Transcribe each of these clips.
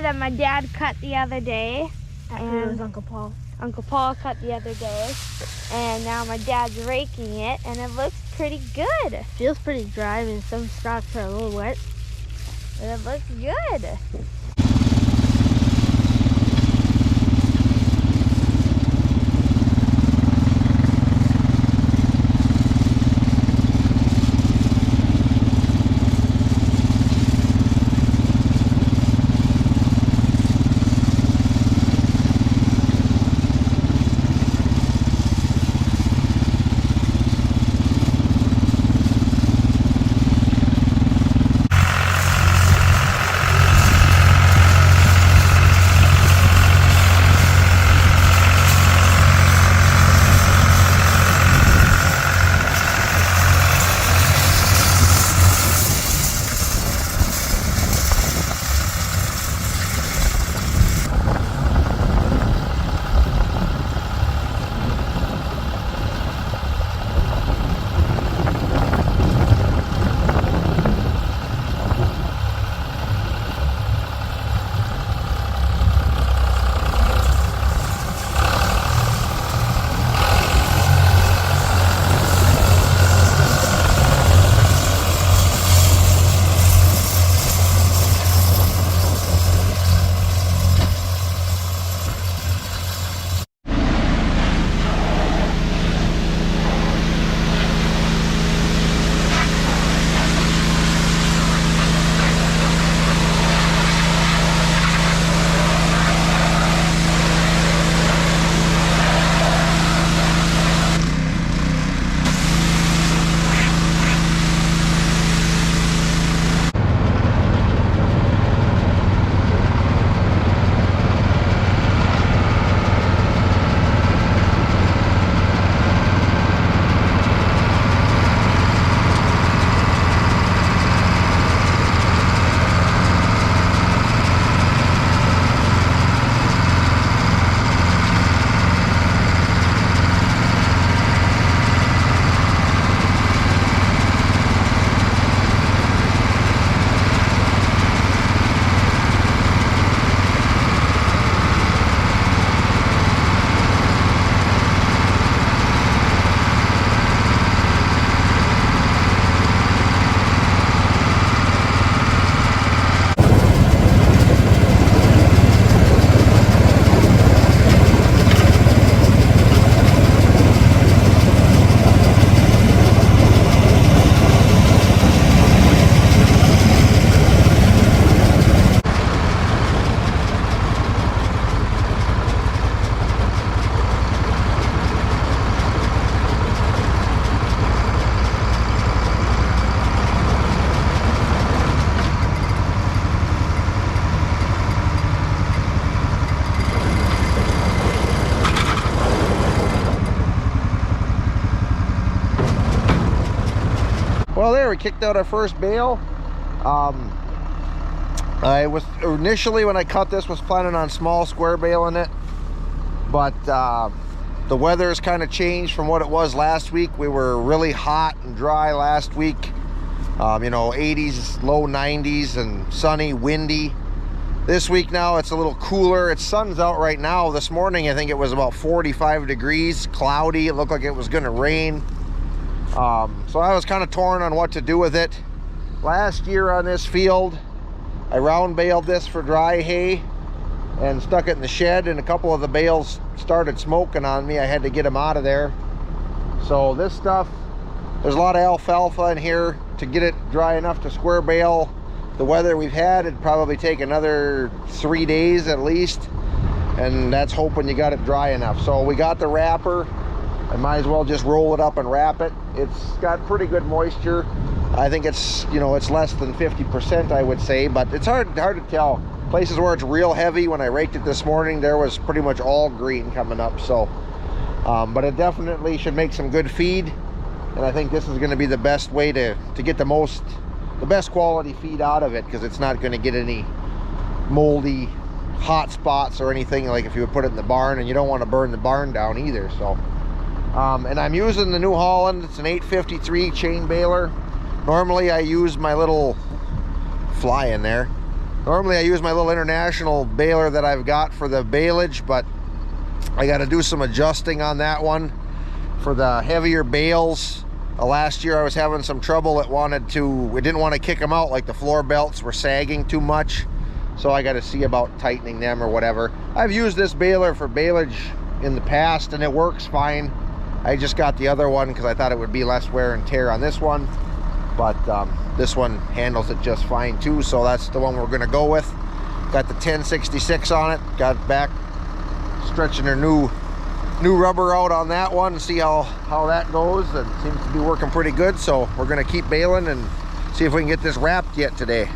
that my dad cut the other day. After it was Uncle Paul. Uncle Paul cut the other day. And now my dad's raking it, and it looks pretty good. Feels pretty dry. I mean, some stalks are a little wet. But it looks good. Well, there we kicked out our first bale. I was initially, when I cut this, was planning on small square baling it, but the weather has kind of changed from what it was last week. We were really hot and dry last week, you know, 80s, low 90s, and sunny, windy. This week now it's a little cooler. It's sun's out right now. This morning I think it was about 45 degrees, cloudy. It looked like it was gonna rain. So I was kind of torn on what to do with it. Last year on this field, I round baled this for dry hay and stuck it in the shed, and a couple of the bales started smoking on me. I had to get them out of there. So this stuff, there's a lot of alfalfa in here. To get it dry enough to square bale, the weather we've had, it'd probably take another 3 days at least, and that's hoping you got it dry enough. So we got the wrapper. I might as well just roll it up and wrap it. It's got pretty good moisture. I think it's, you know, it's less than 50%, I would say, but it's hard to tell. Places where it's real heavy, when I raked it this morning, there was pretty much all green coming up. So but it definitely should make some good feed, and I think this is going to be the best way to get the best quality feed out of it, because it's not going to get any moldy hot spots or anything like if you would put it in the barn, and you don't want to burn the barn down either. So and I'm using the New Holland. It's an 853 chain baler. Normally I use my little fly in there. Normally I use my little international baler that I've got for the baleage, but I got to do some adjusting on that one for the heavier bales. Last year I was having some trouble. It didn't want to kick them out, like the floor belts were sagging too much. So I got to see about tightening them or whatever. I've used this baler for baleage in the past and it works fine. I just got the other one because I thought it would be less wear and tear on this one. But this one handles it just fine too. So that's the one we're going to go with. Got the 1066 on it. Got back stretching their new rubber out on that one and see how that goes. It seems to be working pretty good, so we're gonna keep baling and see if we can get this wrapped yet today.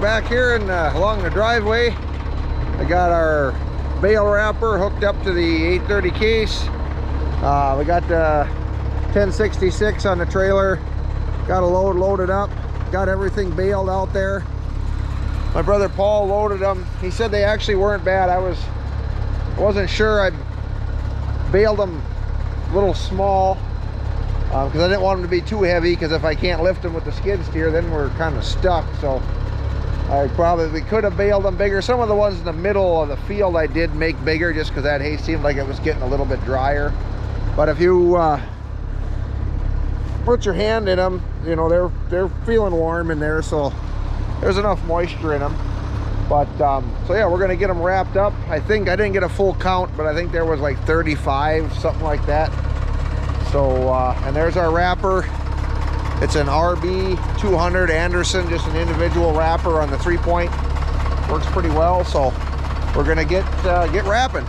Back here and along the driveway, I got our bale wrapper hooked up to the 830 case. We got the 1066 on the trailer, got a load loaded up, got everything baled out there. My brother Paul loaded them. He said they actually weren't bad. I wasn't sure. I baled them a little small because I didn't want them to be too heavy, because if I can't lift them with the skid steer, then we're kind of stuck. So I probably could have baled them bigger. Some of the ones in the middle of the field I did make bigger just because that hay seemed like it was getting a little bit drier. But if you put your hand in them, you know, they're feeling warm in there, so there's enough moisture in them. But so yeah, we're gonna get them wrapped up. I think I didn't get a full count, but I think there was like 35, something like that. So and there's our wrapper. It's an RB 200 Anderson, just an individual wrapper on the 3-point. Works pretty well, so we're gonna get wrapping.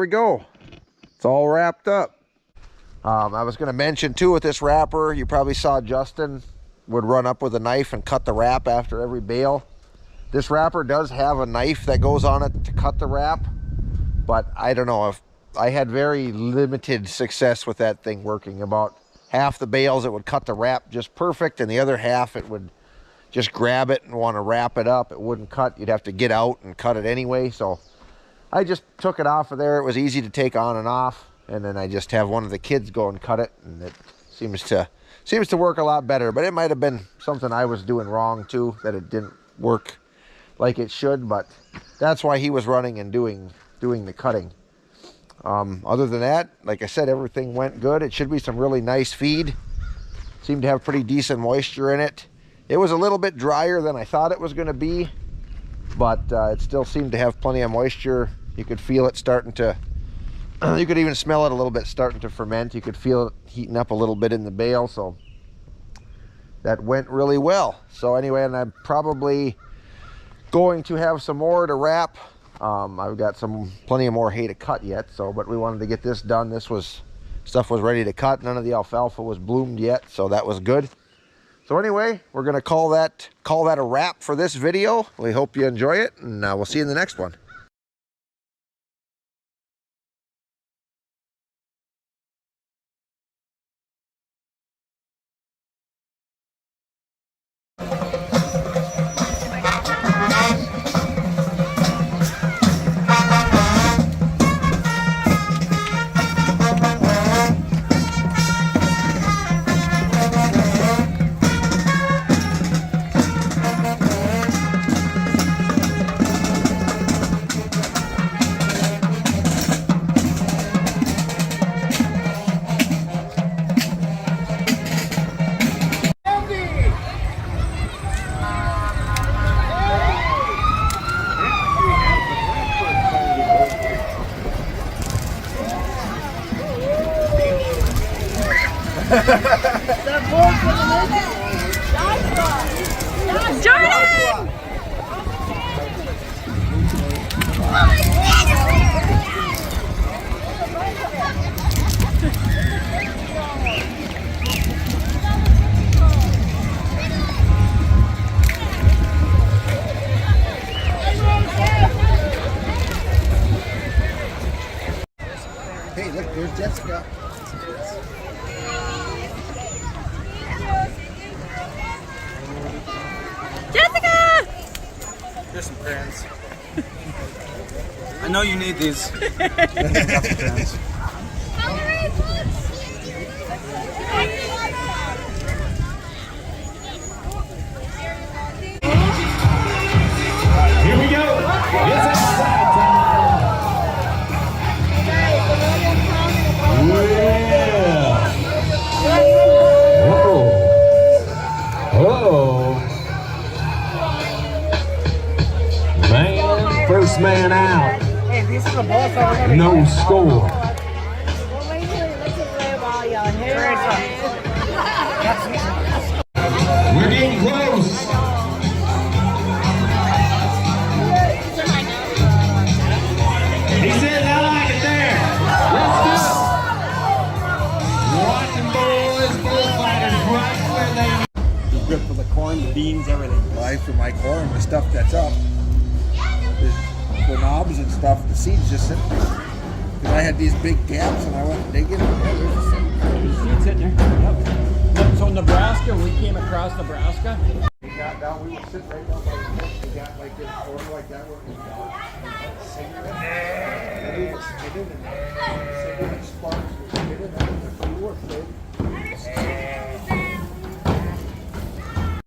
we go. It's all wrapped up. I was going to mention too, with this wrapper, you probably saw Justin would run up with a knife and cut the wrap after every bale. This wrapper does have a knife that goes on it to cut the wrap, but I don't know, if I had very limited success with that thing working. About half the bales it would cut the wrap just perfect, and the other half it would just grab it and want to wrap it up. It wouldn't cut. You'd have to get out and cut it anyway. So I just took it off of there. It was easy to take on and off, and then I just have one of the kids go and cut it, and it seems to work a lot better. But it might have been something I was doing wrong too, that it didn't work like it should. But that's why he was running and doing the cutting. Other than that, like I said, everything went good. It should be some really nice feed. Seemed to have pretty decent moisture in it. It was a little bit drier than I thought it was going to be, but it still seemed to have plenty of moisture. You could feel it starting to, you could even smell it a little bit starting to ferment. You could feel it heating up a little bit in the bale, so that went really well. So anyway, and I'm probably going to have some more to wrap. I've got plenty of more hay to cut yet, but we wanted to get this done. Stuff was ready to cut. None of the alfalfa was bloomed yet, so that was good. So anyway, we're gonna call that a wrap for this video. We hope you enjoy it, and we'll see you in the next one. Jordan! Hey, look, there's Jessica. Jessica! Here's some crayons. I know you need these. Got some crayons. Here we go. It's outside time. Yeah. Oh. Man, first man out. No score. We're getting close. He said, I like it there. Let's do it. Watching boys, bullfighters right where they The grip for the corn, the beans, everything. Life for my corn, the stuff that's up, the knobs and stuff, the seeds just sitting there. Because I had these big gaps and I went digging. There's seeds in there. Yep. So Nebraska, we came across Nebraska. We got down, we were sitting right down by the fence. We got like this corner like that where it was down. And we were spitting and singing and sparks were spitting and the fuel was big.